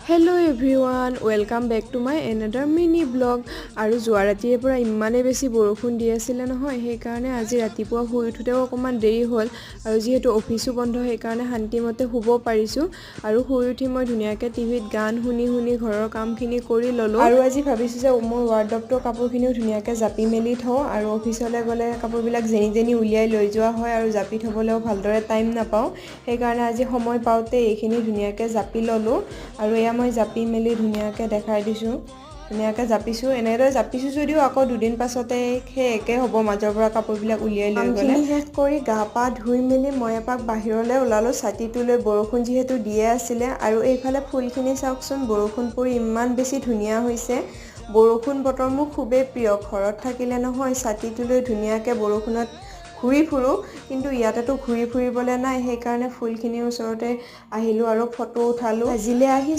Hello everyone, welcome back to my another mini vlog. আৰু যোৱা ৰাতিৰ পৰা ইমানে বেছি বৰষুণ দি আছিল নহয়, সেই কাৰণে আজি ৰাতিপুৱা শুই উঠোতে অকমান দেৰি হ'ল আৰু যেহেতু অফিসো বন্ধ সেই কাৰণে শান্তিমতে শুব পাৰিছো আৰু শুই উঠি মই ধুনীয়াকে টিভিত গান শুনি ঘৰৰ কামখিনি কৰি ললো আৰু আজি ভাবিছো যে মোৰ ৱাৰ্ডৰোবটোৰ কাপোৰখিনিও ধুনীয়াকে জাপি মেলি থওঁ আৰু অফিসলৈ গলে কাপোৰবিলাক যেনি উলিয়াই লৈ যোৱা হয় আৰু জাপি থবলেও ভালদৰে টাইম নাপাওঁ সেই কাৰণে আজি সময় পাওঁতে এইখিনি ধুনীয়াকে জাপি ললো আৰু এয়া মই জাপি মেলি ধুনীয়াকে দেখাই দিছো ধুনীয়াকে জাপিছো এনেদৰে জাপিছো যদিও আকৌ দুদিন পাছতে একে হ'ব মাজৰ পৰা কাপোৰবিলাক উলিয়াই লৈ গলে শেষ কৰি গা পা ধুই মেলি মই এপাক বাহিৰলৈ ওলালো ছাতিটোলৈ বৰষুণ যিহেতু দিয়ে আছিলে আৰু এইফালে ফুলখিনি চাওকচোন বৰষুণ পৰি ইমান বেছি ধুনীয়া হৈছে বৰষুণ বতৰ মোৰ খুবেই প্ৰিয় ঘৰত থাকিলে নহয় ছাতিটোলৈ ধুনীয়াকে বৰষুণত ঘুৰি ফুৰো কিন্তু ইয়াতেতো ঘুৰি ফুৰিবলৈ নাই সেই কাৰণে ফুলখিনিৰ ওচৰতে আহিলো আৰু ফটো উঠালো আজিলে আহি